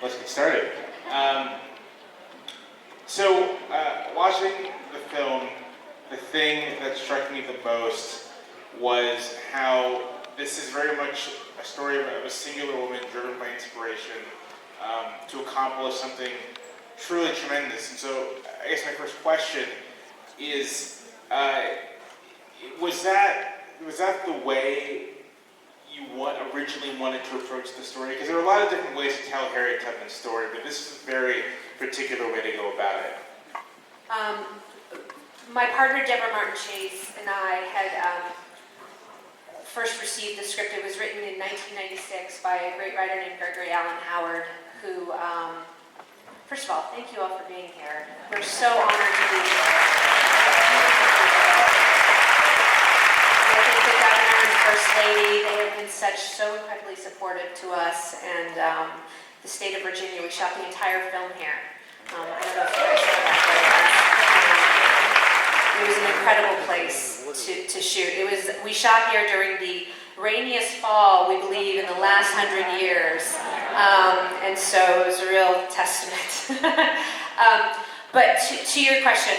let's get started. Watching the film, the thing that struck me the most was how this is very much a story of a singular woman driven by inspiration to accomplish something truly tremendous. And so, I guess my first question is, was that the way you originally wanted to approach the story? Because there are a lot of different ways to tell Harriet Tubman's story, but this is a very particular way to go about it. My partner Deborah Martin Chase and I had first received the script. It was written in 1996 by a great writer named Gregory Allen Howard, who, first of all, thank you all for being here. We're so honored to be here. I think the governor and first lady, they have been so incredibly supportive to us, and the state of Virginia. We shot the entire film here. I don't know if you guys know that, but it was an incredible place to shoot. We shot here during the rainiest fall, we believe, in the last 100 years. And so it was a real testament. But to your question,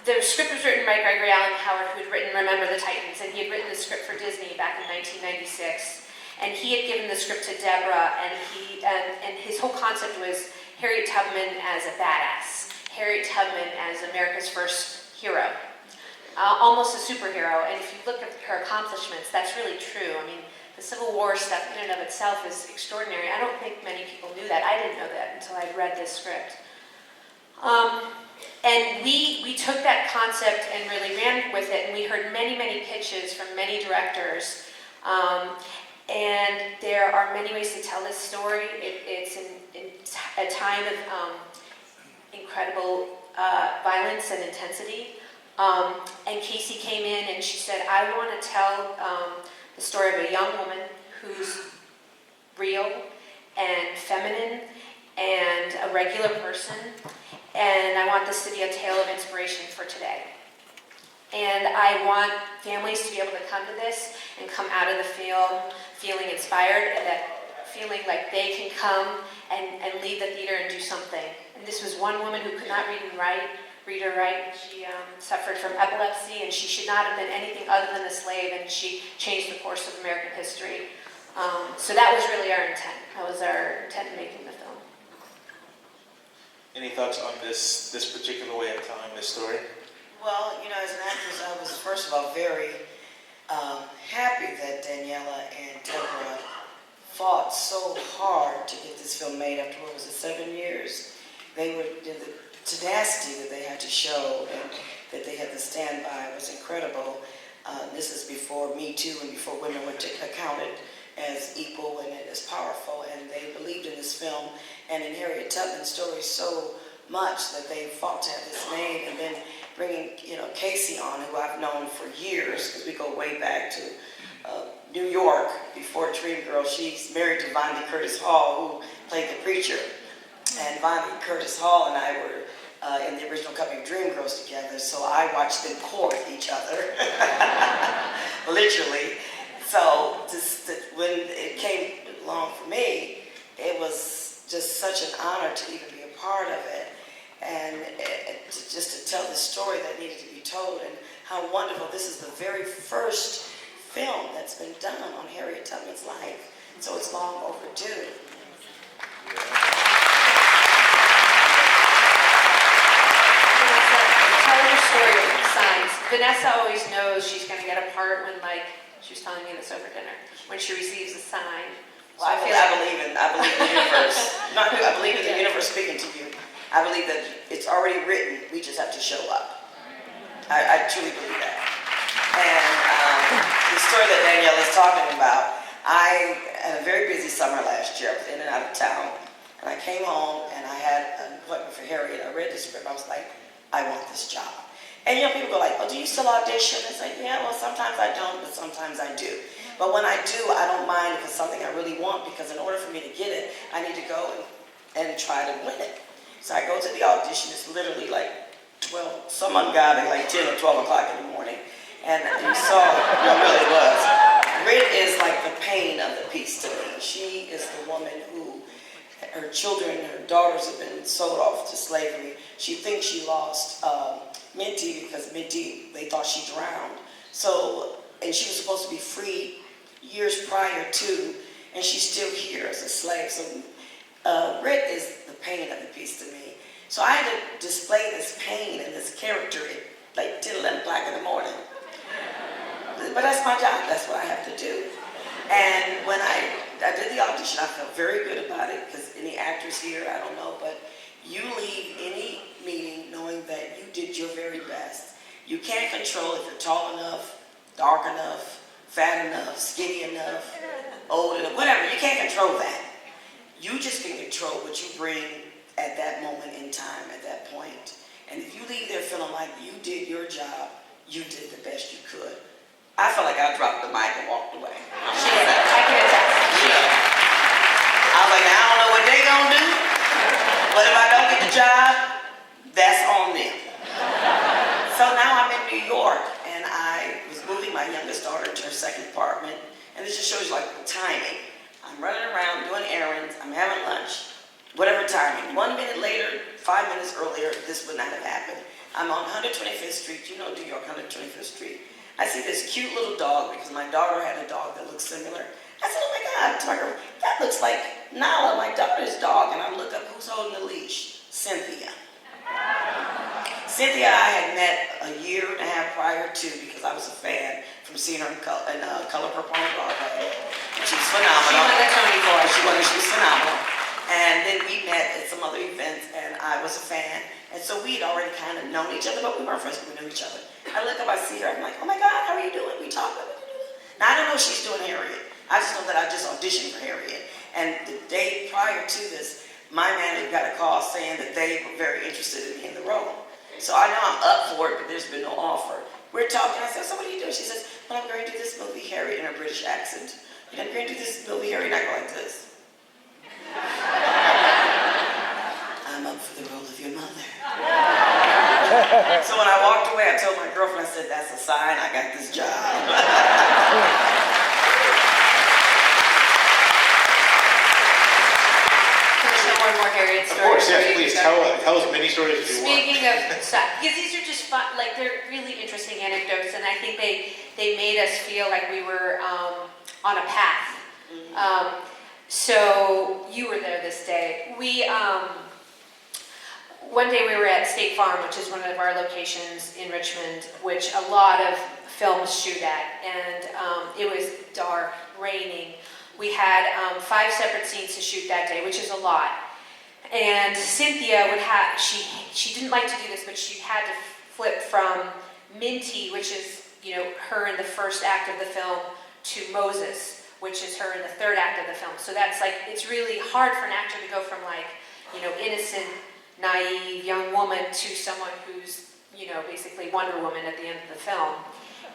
the script was written by Gregory Allen Howard, who had written Remember the Titans, and he had written the script for Disney back in 1996. And he had given the script to Deborah, and his whole concept was Harriet Tubman as a badass, Harriet Tubman as America's first hero, almost a superhero. And if you look at her accomplishments, that's really true. I mean, the Civil War stuff in and of itself is extraordinary. I don't think many people knew that. I didn't know that until I'd read this script. And we took that concept and really ran with it, and we heard many, many pitches from many directors. And there are many ways to tell this story. It's in a time of incredible violence and intensity. And Casey came in and she said, I want to tell the story of a young woman who's real and feminine and a regular person. And I want this to be a tale of inspiration for today. And I want families to be able to come to this and come out of the film feeling inspired, and that feeling like they can come and leave the theater and do something. And this was one woman who could not read or write. She suffered from epilepsy, and she should not have been anything other than a slave, and she changed the course of American history. So that was really our intent. That was our intent in making the film. Any thoughts on this particular way of telling this story? Well, as an actress, I was, first of all, very happy that Daniela and Deborah fought so hard to get this film made after, 7 years? The tenacity that they had to show and that they had to stand by was incredible. This is before Me Too and before women were accounted as equal and as powerful, and they believed in this film and in Harriet Tubman's story so much that they fought to have this made. And then bringing Casey on, who I've known for years, because we go way back to New York before Dreamgirls. She's married to Vonnie Curtis Hall, who played the preacher, and Vonnie Curtis Hall and I were in the original company of Dreamgirls together, so I watched them court each other, literally. So when it came along for me, it was just such an honor to even be a part of it, and just to tell the story that needed to be told, and how wonderful. This is the very first film that's been done on Harriet Tubman's life, so it's long overdue. Story of the signs. Vanessa always knows she's going to get a part when, she was telling me this over dinner, when she receives a sign. Well, I believe in the universe. I believe in the universe speaking to you. I believe that it's already written. We just have to show up. I truly believe that. And the story that Danielle is talking about, I had a very busy summer last year. I was in and out of town. And I came home and I had an appointment for Harriet. I read the script. I was like, I want this job. And people go like, oh, do you still audition? It's like, yeah, well, sometimes I don't, but sometimes I do. But when I do, I don't mind if it's something I really want, because in order for me to get it, I need to go and try to win it. So I go to the audition. It's literally like 12, someone got it like 10 or 12 o'clock in the morning. And you saw it really was. Rit is like the pain of the piece to me. She is the woman who her children, her daughters have been sold off to slavery. She thinks she lost Minty because Minty, they thought she drowned. So, and she was supposed to be freed years prior to, and she's still here as a slave. So Rit is the pain of the piece to me. So I had to display this pain and this character at like 10, 11 o'clock in the morning. But that's my job, that's what I have to do. And when I did the audition, I felt very good about it, because any actors here, I don't know, but you leave any meeting knowing that you did your very best. You can't control if you're tall enough, dark enough, fat enough, skinny enough, old enough, whatever. You can't control that. You just can control what you bring at that moment in time, at that point. And if you leave there feeling like you did your job, you did the best you could. I felt like I dropped the mic and walked away. She did. I can attest. I was like, I don't know what they gonna do, but if I don't get the job, that's on them. So now I'm in New York, and I was moving my youngest daughter into her second apartment, and this just shows you like the timing. I'm running around doing errands, I'm having lunch, whatever timing. 1 minute later, 5 minutes earlier, this would not have happened. I'm on 125th Street, you know New York, 125th Street. I see this cute little dog, because my daughter had a dog that looked similar. I said, oh my God, to my girl, that looks like Nala, my daughter's dog. And I look up, who's holding the leash? Cynthia. Cynthia I had met a year and a half prior to, because I was a fan from seeing her in Color Purple on Broadway. And she was phenomenal. She won the Tony for it. She was phenomenal. And then we met at some other events, and I was a fan. And so we had already kind of known each other, but we weren't friends, but we knew each other. I look up, I see her, I'm like, oh my God, how are you doing? We talk about it. Now, I don't know if she's doing Harriet. I just know that I just auditioned for Harriet. And the day prior to this, my manager got a call saying that they were very interested in me in the role. So I know I'm up for it, but there's been no offer. We're talking, I said, so what are you doing? She says, well, I'm going to do this movie, Harriet, in a British accent. And I'm going to do this movie, Harriet, and I go like this. I'm up for the role of your mother. So when I walked away, I told my girlfriend, I said, that's a sign I got this job. More Harriet stories. Of course, yes, for you please to tell as many stories as you want. Speaking of stuff, because these are just fun, like they're really interesting anecdotes, and I think they made us feel like we were on a path. So you were there this day. We one day we were at State Farm, which is one of our locations in Richmond, which a lot of films shoot at, and it was dark, raining. We had 5 separate scenes to shoot that day, which is a lot. And Cynthia would have, she didn't like to do this, but she had to flip from Minty, which is, you know, her in the first act of the film, to Moses, which is her in the third act of the film. So that's like, it's really hard for an actor to go from like, you know, innocent, naive young woman to someone who's, you know, basically Wonder Woman at the end of the film.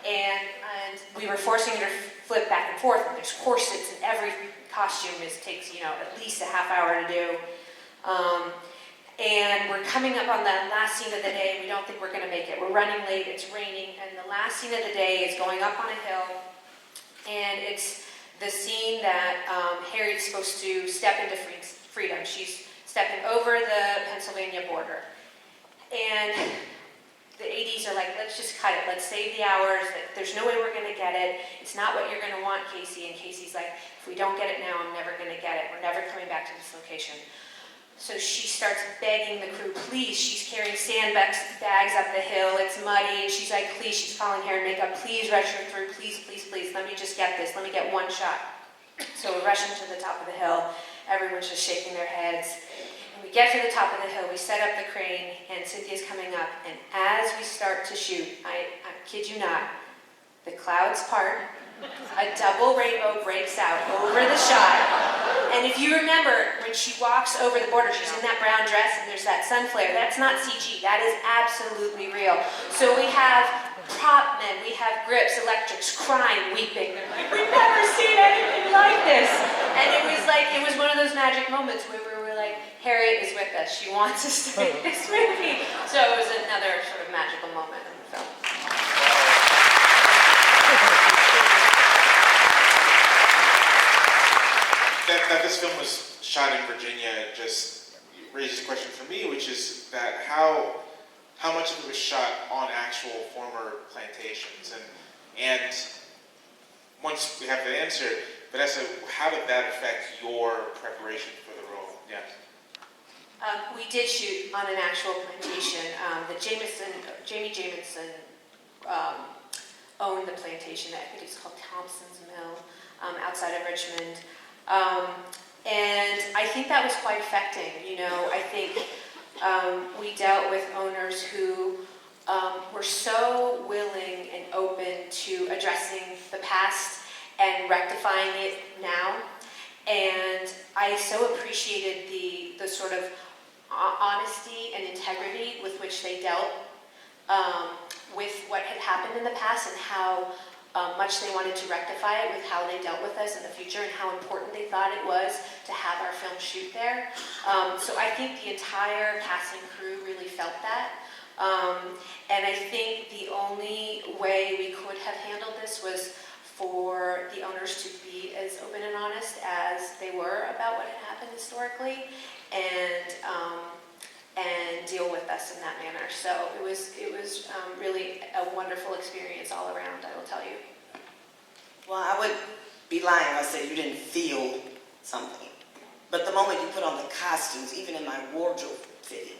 And we were forcing her to flip back and forth, and there's corsets, and every costume takes, you know, at least a half hour to do. And we're coming up on the last scene of the day, and we don't think we're going to make it. We're running late, it's raining, and the last scene of the day is going up on a hill, and it's the scene that Harriet's supposed to step into freedom. She's stepping over the Pennsylvania border. And the ADs are like, let's just cut it. Let's save the hours. There's no way we're going to get it. It's not what you're going to want, Casey. And Casey's like, if we don't get it now, I'm never going to get it. We're never coming back to this location. So she starts begging the crew, please. She's carrying sandbags up the hill. It's muddy. And she's like, please. She's calling hair and makeup. Please rush her through. Please, please, please. Let me just get this. Let me get one shot. So we're rushing to the top of the hill. Everyone's just shaking their heads. And we get to the top of the hill. We set up the crane, and Cynthia's coming up. And as we start to shoot, I kid you not, the clouds part. A double rainbow breaks out over the shot. And if you remember, when she walks over the border, she's in that brown dress and there's that sun flare. That's not CG. That is absolutely real. So we have prop men, we have grips, electrics, crying, weeping. They're like, we've never seen anything like this. And it was one of those magic moments where we were like, Harriet is with us. She wants us to make this movie. So it was another sort of magical moment in the film. That this film was shot in Virginia just raises a question for me, which is that how much of it was shot on actual former plantations, and once we have the answer, Vanessa, how did that affect your preparation for the role? Yeah. We did shoot on an actual plantation. Jamie Jamison owned the plantation. I think it's called Thompson's Mill, outside of Richmond. And I think that was quite affecting. I think we dealt with owners who were so willing and open to addressing the past and rectifying it now. And I so appreciated the sort of honesty and integrity with which they dealt with what had happened in the past, and how much they wanted to rectify it with how they dealt with us in the future, and how important they thought it was to have our film shoot there. So I think the entire cast and crew really felt that. And I think the only way we could have handled this was for the owners to be as open and honest as they were about what had happened historically, and deal with us in that manner. So it was really a wonderful experience all around, I will tell you. Well, I would be lying if I said you didn't feel something. But the moment you put on the costumes, even in my wardrobe fitting,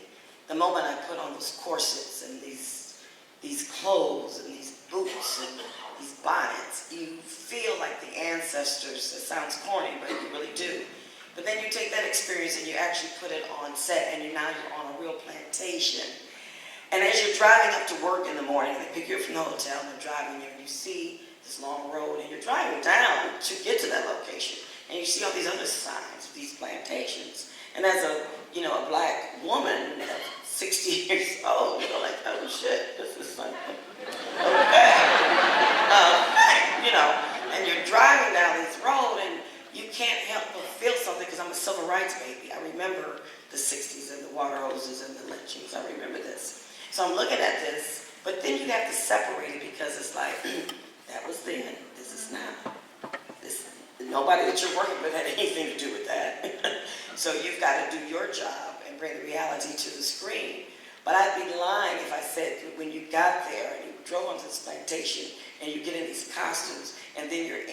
the moment I put on those corsets and these clothes and these boots and these bonnets, you feel like the ancestors. It sounds corny, but you really do. But then you take that experience and you actually put it on set, and now you're on a real plantation. And as you're driving up to work in the morning, they pick you up from the hotel and they're driving you, and you see this long road, and you're driving down to get to that location, and you see all these other signs of these plantations. And as a black woman, 60 years old, you're like, oh shit, this is something. Okay. And you're driving down this road, and you can't help but feel something, because I'm a civil rights baby. I remember the 60s and the water hoses and the lynchings. I remember this. So I'm looking at this, but then you have to separate it, because it's like, that was then, this is now. Nobody that you're working with had anything to do with that. So you've got to do your job and bring the reality to the screen. But I'd be lying if I said when you got there and you drove onto this plantation and you get in these costumes, and then we're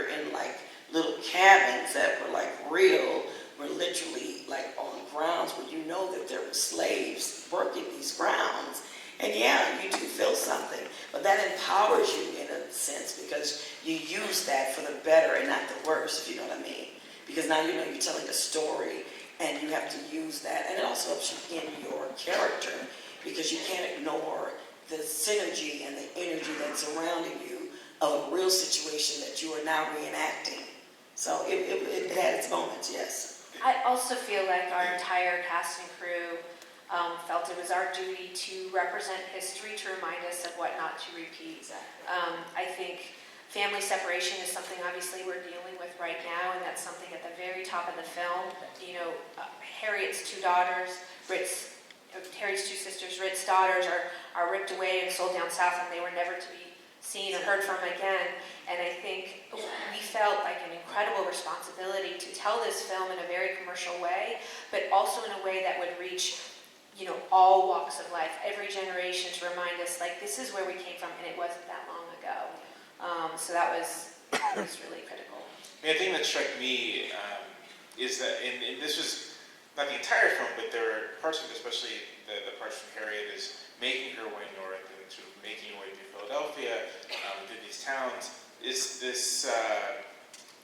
in like little cabins that were like real. We're literally like on grounds where you know that there were slaves working these grounds. And yeah, you do feel something, but that empowers you in a sense, because you use that for the better and not the worse, if you know what I mean. Because now you're telling a story, and you have to use that, and it also helps you in your character, because you can't ignore the synergy and the energy that's surrounding you of a real situation that you are now reenacting. So it had its moments, yes. I also feel like our entire cast and crew felt it was our duty to represent history, to remind us of what not to repeat. Exactly. I think family separation is something obviously we're dealing with right now, and that's something at the very top of the film. Harriet's two sisters, Rit's daughters are ripped away and sold down south, and they were never to be seen or heard from again. And I think we felt like an incredible responsibility to tell this film in a very commercial way, but also in a way that would reach all walks of life, every generation, to remind us, like, this is where we came from, and it wasn't that long ago. So that was really critical. I thing that struck me is that, and this was not the entire film, but there are parts of it, especially the parts from Harriet, is making her way north and sort of making her way through Philadelphia, through these towns, is this,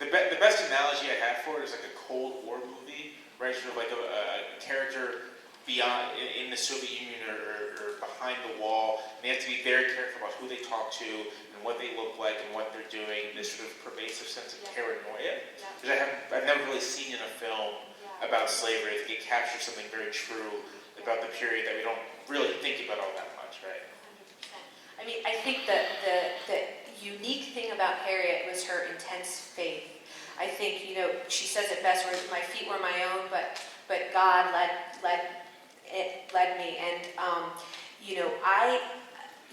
the best analogy I have for it is like a Cold War movie, right? Sort of like a character beyond, in the Soviet Union or behind the wall. And they have to be very careful about who they talk to and what they look like and what they're doing. This sort of pervasive sense of paranoia, which I've never really seen in a film about slavery. I think it captures something very true about the period that we don't really think about all that much, right? 100%. I mean, I think the unique thing about Harriet was her intense faith. I think, she says it best, where my feet were my own, but God led me. And,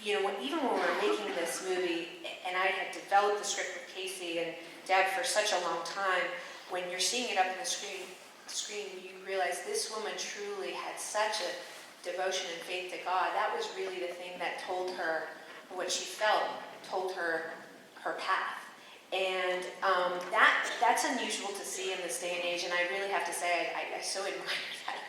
even when we were making this movie, and I had developed the script with Casey and Deb for such a long time, when you're seeing it up on the screen, you realize this woman truly had such a devotion and faith to God. That was really the thing that told her what she felt, told her her path. And that's unusual to see in this day and age, and I really have to say, I so admire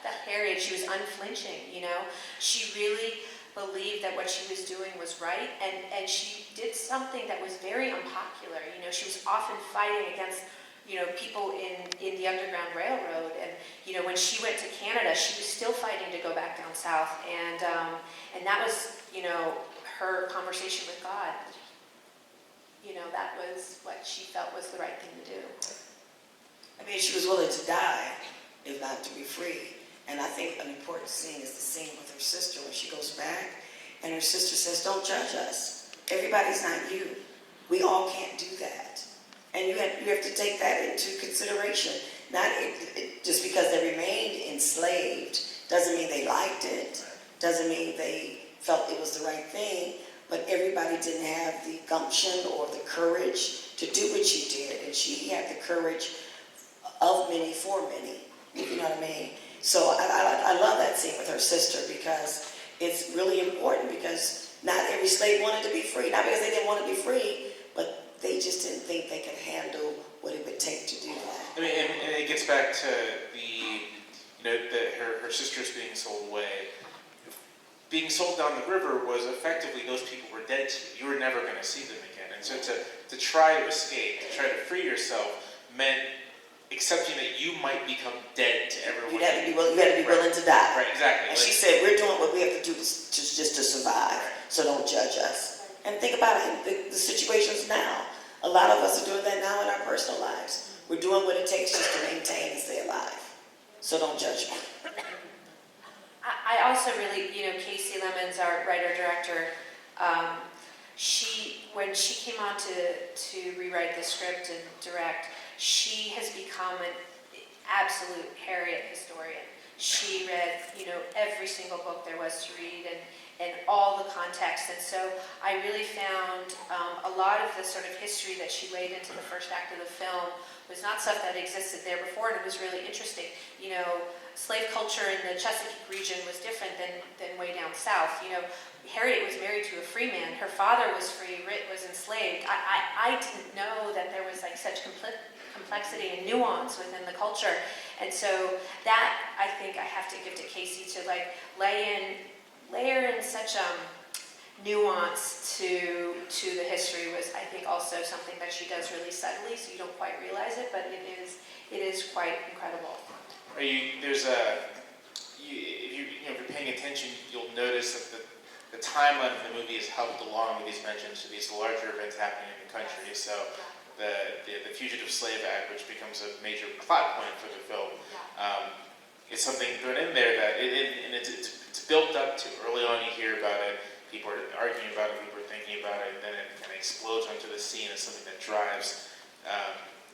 that Harriet. She was unflinching, you know. She really believed that what she was doing was right, and she did something that was very unpopular. You know, she was often fighting against, you know, people in the Underground Railroad, and, you know, when she went to Canada, she was still fighting to go back down south, and that was, you know, her conversation with God. You know, that was what she felt was the right thing to do. I mean, she was willing to die, if not to be free. And I think an important scene is the scene with her sister when she goes back, and her sister says, "Don't judge us. Everybody's not you. We all can't do that." And you have to take that into consideration. Not just because they remained enslaved doesn't mean they liked it, doesn't mean they felt it was the right thing, but everybody didn't have the gumption or the courage to do what she did. And she had the courage of many for many, if you know what I mean. So I love that scene with her sister, because it's really important, because not every slave wanted to be free. Not because they didn't want to be free, but they just didn't think they could handle what it would take to do that. I mean, and it gets back to her sisters being sold away. Being sold down the river was effectively, those people were dead to you. You were never going to see them again. And so to try to escape, to try to free yourself, meant accepting that you might become dead to everyone. You had to be willing to die. Right, exactly. And she said, "We're doing what we have to do just to survive, so don't judge us." And think about it, the situations now. A lot of us are doing that now in our personal lives. We're doing what it takes just to maintain and stay alive. So don't judge me. I also really, you know, Casey Lemons, our writer-director, when she came on to rewrite the script and direct, she has become an absolute Harriet historian. She read, you know, every single book there was to read, and all the context. And so I really found a lot of the sort of history that she laid into the first act of the film was not stuff that existed there before, and it was really interesting. You know, slave culture in the Chesapeake region was different than way down south. You know, Harriet was married to a free man. Her father was free, Rit was enslaved. I didn't know that there was like such complexity and nuance within the culture. And so that, I think I have to give to Casey, to like layer in such nuance to the history was, I think, also something that she does really subtly, so you don't quite realize it, but it is quite incredible. If you're paying attention, you'll notice that the timeline of the movie is helped along with these mentions to these larger events happening in the country. So the Fugitive Slave Act, which becomes a major plot point for the film, is something thrown in there that it's built up to. Early on, you hear about it, people are arguing about it, people are thinking about it, and then it kind of explodes onto the scene as something that drives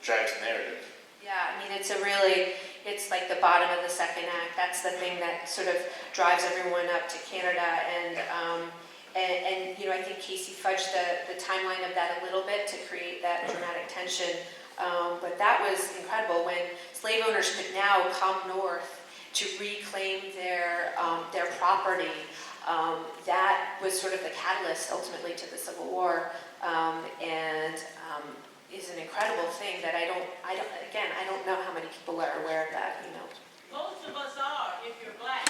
the narrative. Yeah, I mean, it's like the bottom of the second act. That's the thing that sort of drives everyone up to Canada, and you know, I think Casey fudged the timeline of that a little bit to create that dramatic tension. But that was incredible when slave owners could now come north to reclaim their property. That was sort of the catalyst ultimately to the Civil War, and is an incredible thing that I don't know how many people are aware of that, you know. Most of us are, if you're black.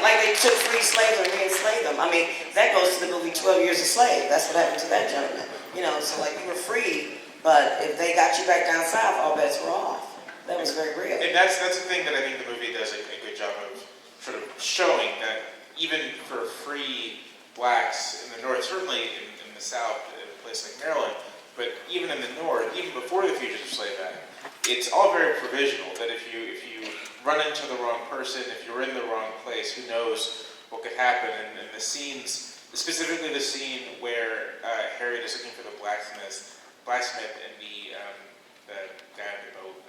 Like they took free slaves and re-enslaved them. I mean, that goes to the movie 12 Years a Slave. That's what happened to that gentleman. You know, so like you were free, but if they got you back down south, all bets were off. That was very real. And that's the thing that I think the movie does a good job of sort of showing, that even for free blacks in the north, certainly in the south, in a place like Maryland, but even in the north, even before the Fugitive Slave Act, it's all very provisional, that if you run into the wrong person, if you're in the wrong place, who knows what could happen. And the scenes, specifically the scene where Harriet is looking for the blacksmith and the guy on the boat,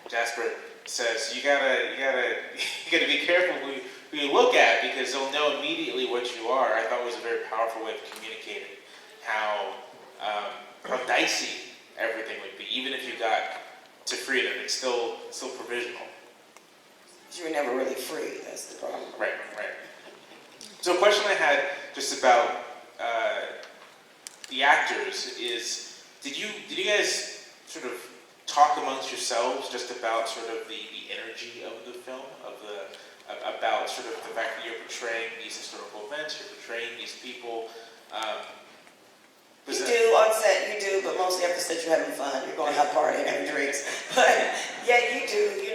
Jasper says, you gotta be careful who you look at, because they'll know immediately what you are. I thought it was a very powerful way of communicating how how dicey everything would be, even if you got to freedom. It's still provisional. You were never really free. That's the problem. Right. So a question I had just about the actors is, did you guys sort of talk amongst yourselves just about sort of the energy of the film, about sort of the fact that you're portraying these historical events, you're portraying these people? You do on set, you do, but mostly after set you're having fun. You're going out partying, having drinks. But yeah, you do,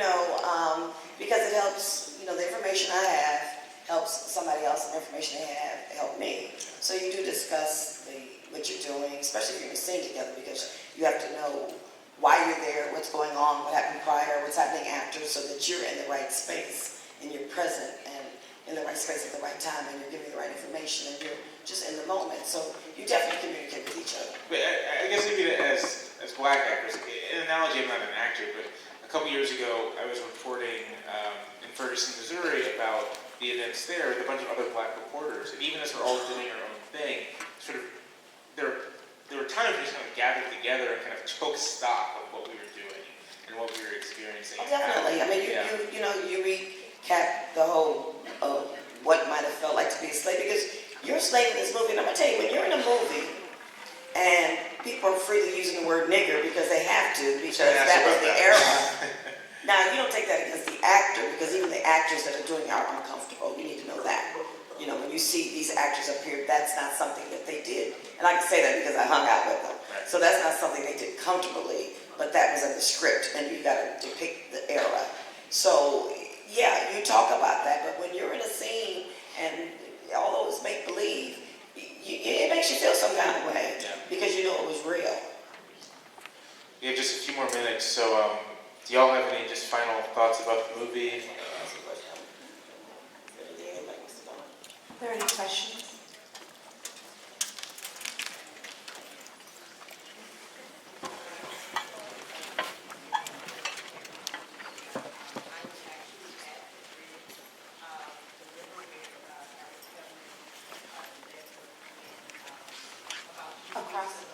because it helps, the information I have helps somebody else, and the information they have help me. So you do discuss what you're doing, especially if you're in a scene together, because you have to know why you're there, what's going on, what happened prior, what's happening after, so that you're in the right space and you're present and in the right space at the right time, and you're giving the right information, and you're just in the moment. So you definitely communicate with each other. But I guess maybe as black actors, an analogy, I'm not an actor, but a couple years ago I was reporting in Ferguson, Missouri about the events there with a bunch of other black reporters, and even as we're all doing our own thing, sort of there were times we just kind of gathered together and kind of took stock of what we were doing and what we were experiencing. Oh, definitely. I mean, you recap the whole of what might have felt like to be a slave, because you're a slave in this movie. And I'm going to tell you, when you're in a movie and people are freely using the word nigger because they have to, because that was the era. Now, you don't take that against the actor, because even the actors that are doing it are uncomfortable. You need to know that. When you see these actors up here, that's not something that they did. And I can say that because I hung out with them. Right. So that's not something they did comfortably, but that was in the script, and you got to depict the era. So, yeah, you talk about that, but when you're in a scene, and although it's make-believe, it makes you feel some kind of way, because you know it was real. We have just a few more minutes, so do y'all have any just final thoughts about the movie? Are there any questions? Across.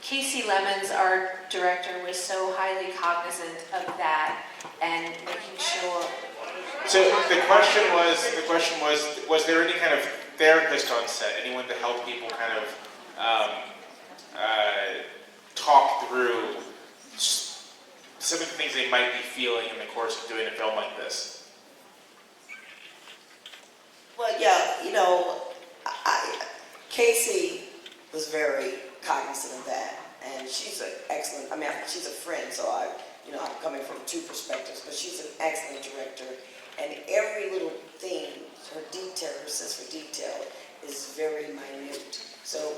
Casey Lemons, our director, was so highly cognizant of that and making sure. So the question was there any kind of therapist on set, anyone to help people kind of talk through some of the things they might be feeling in the course of doing a film like this? Well, yeah, Casey was very cognizant of that, and she's an excellent, she's a friend, so I'm coming from two perspectives, but she's an excellent director, and every little thing, her sense for detail is very minute. So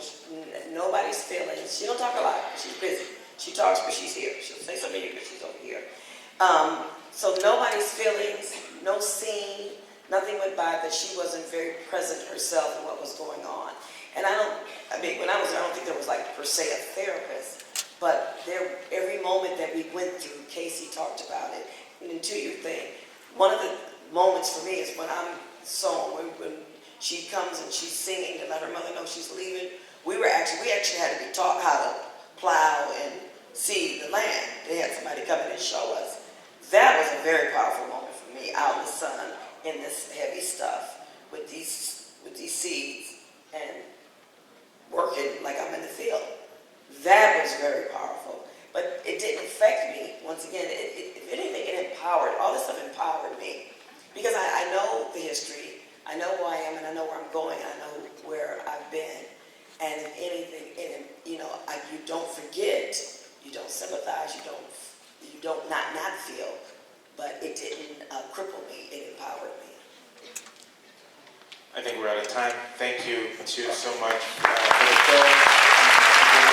nobody's feelings, she don't talk a lot, she's busy. She talks, but she's here. She'll say something here, but she's over here. So nobody's feelings, no scene, nothing went by that she wasn't very present herself in what was going on. And when I was there, I don't think there was per se a therapist, but every moment that we went through, Casey talked about it. And then to your thing, one of the moments for me is when I'm when she comes and she's singing to let her mother know she's leaving. We actually had to be taught how to plow and seed the land. They had somebody come in and show us. That was a very powerful moment for me, out in the sun, in this heavy stuff, with these seeds, and working like I'm in the field. That was very powerful. But it didn't affect me. Once again, if anything, it empowered. All this stuff empowered me. Because I know the history, I know who I am, and I know where I'm going, and I know where I've been. And if anything, you don't forget, you don't sympathize, you don't not feel, but it didn't cripple me, it empowered me. I think we're out of time. Thank you two so much for the film.